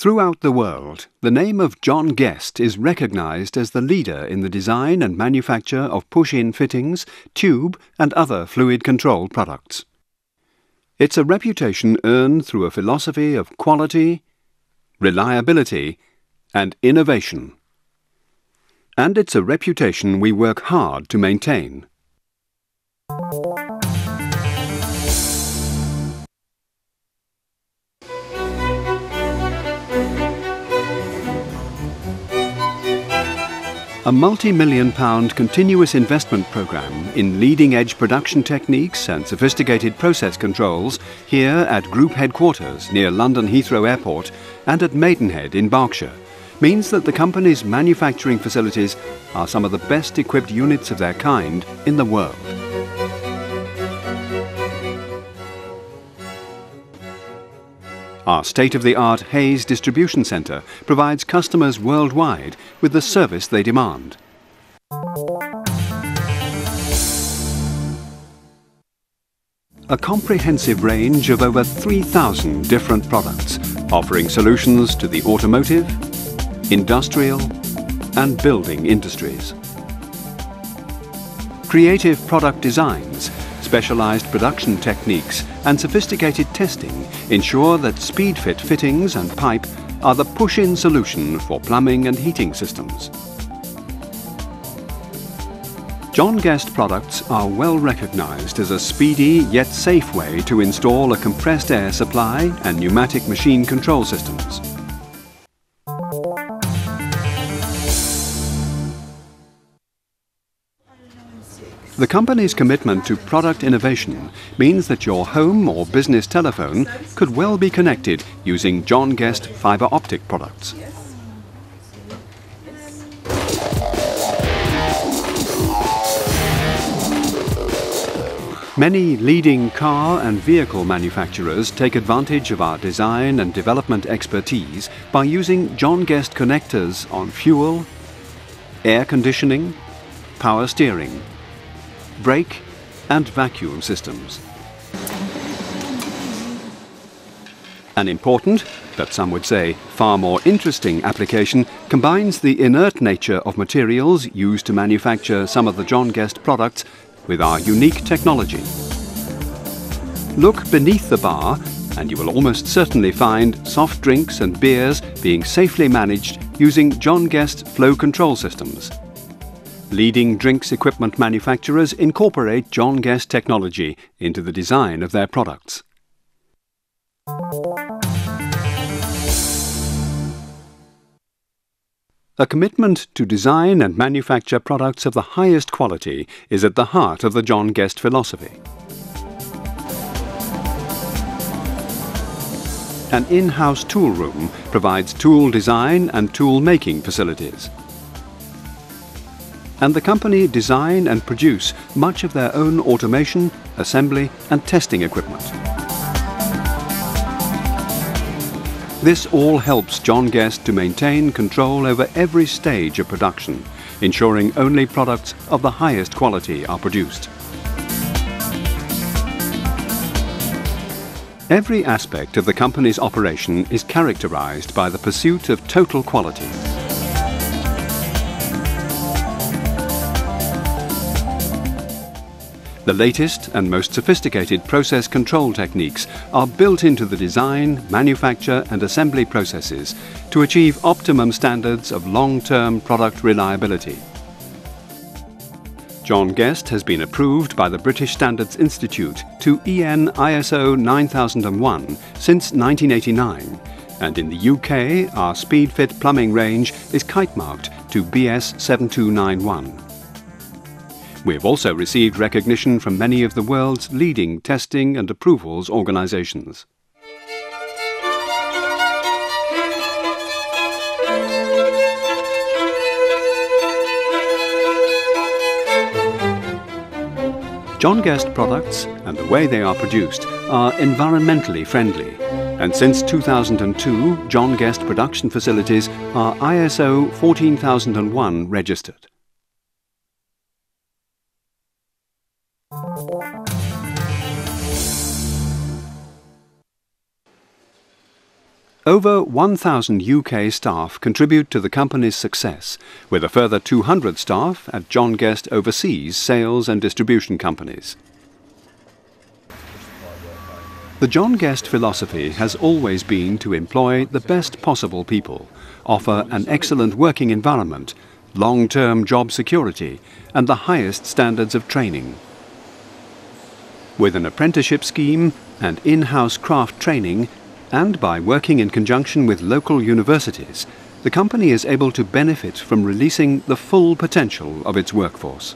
Throughout the world, the name of John Guest is recognized as the leader in the design and manufacture of push-in fittings, tube and other fluid-controlled products. It's a reputation earned through a philosophy of quality, reliability and innovation. And it's a reputation we work hard to maintain. A multi-million-pound continuous investment programme in leading-edge production techniques and sophisticated process controls here at Group Headquarters near London Heathrow Airport and at Maidenhead in Berkshire means that the company's manufacturing facilities are some of the best equipped units of their kind in the world. Our state-of-the-art Hayes distribution centre provides customers worldwide with the service they demand. A comprehensive range of over 3,000 different products, offering solutions to the automotive, industrial and building industries. Creative product designs, specialized production techniques and sophisticated testing ensure that speed-fit fittings and pipe are the push-in solution for plumbing and heating systems. John Guest products are well recognized as a speedy yet safe way to install a compressed air supply and pneumatic machine control systems. The company's commitment to product innovation means that your home or business telephone could well be connected using John Guest fibre optic products. Many leading car and vehicle manufacturers take advantage of our design and development expertise by using John Guest connectors on fuel, air conditioning, power steering, brake and vacuum systems. An important, but some would say far more interesting application combines the inert nature of materials used to manufacture some of the John Guest products with our unique technology. Look beneath the bar and you will almost certainly find soft drinks and beers being safely managed using John Guest flow control systems. Leading drinks equipment manufacturers incorporate John Guest technology into the design of their products. A commitment to design and manufacture products of the highest quality is at the heart of the John Guest philosophy. An in-house tool room provides tool design and tool making facilities. And the company design and produce much of their own automation, assembly and testing equipment. This all helps John Guest to maintain control over every stage of production, ensuring only products of the highest quality are produced. Every aspect of the company's operation is characterized by the pursuit of total quality. The latest and most sophisticated process control techniques are built into the design, manufacture and assembly processes to achieve optimum standards of long-term product reliability. John Guest has been approved by the British Standards Institute to EN ISO 9001 since 1989, and in the UK our SpeedFit plumbing range is kite-marked to BS 7291. We have also received recognition from many of the world's leading testing and approvals organisations. John Guest products and the way they are produced are environmentally friendly, and since 2002 John Guest production facilities are ISO 14001 registered. Over 1,000 UK staff contribute to the company's success, with a further 200 staff at John Guest overseas sales and distribution companies. The John Guest philosophy has always been to employ the best possible people, offer an excellent working environment, long-term job security, and the highest standards of training. With an apprenticeship scheme and in-house craft training, and by working in conjunction with local universities, the company is able to benefit from releasing the full potential of its workforce.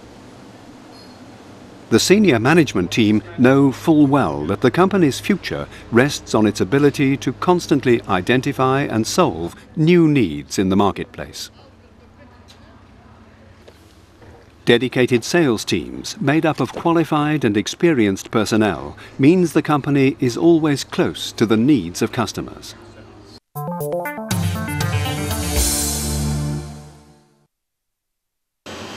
The senior management team know full well that the company's future rests on its ability to constantly identify and solve new needs in the marketplace. Dedicated sales teams made up of qualified and experienced personnel means the company is always close to the needs of customers.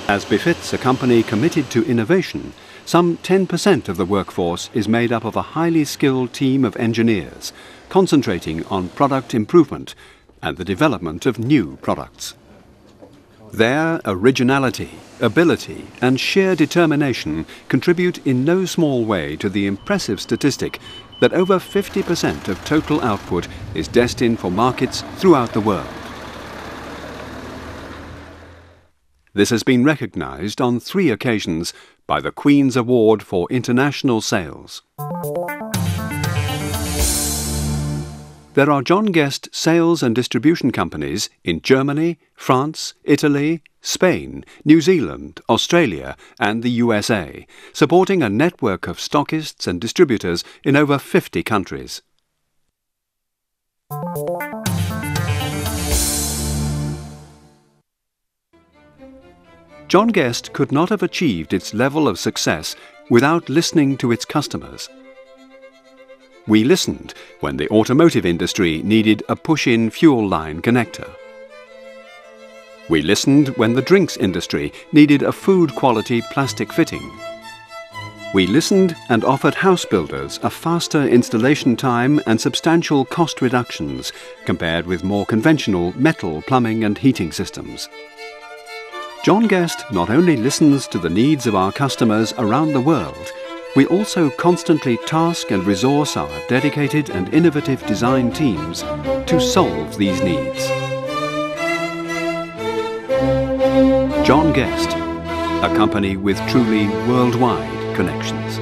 As befits a company committed to innovation, some 10% of the workforce is made up of a highly skilled team of engineers, concentrating on product improvement and the development of new products. Their originality, ability, and sheer determination contribute in no small way to the impressive statistic that over 50% of total output is destined for markets throughout the world. This has been recognized on 3 occasions by the Queen's Award for International Sales. There are John Guest sales and distribution companies in Germany, France, Italy, Spain, New Zealand, Australia and the USA, supporting a network of stockists and distributors in over 50 countries. John Guest could not have achieved its level of success without listening to its customers. We listened when the automotive industry needed a push-in fuel line connector. We listened when the drinks industry needed a food-quality plastic fitting. We listened and offered house builders a faster installation time and substantial cost reductions compared with more conventional metal plumbing and heating systems. John Guest not only listens to the needs of our customers around the world, we also constantly task and resource our dedicated and innovative design teams to solve these needs. John Guest, a company with truly worldwide connections.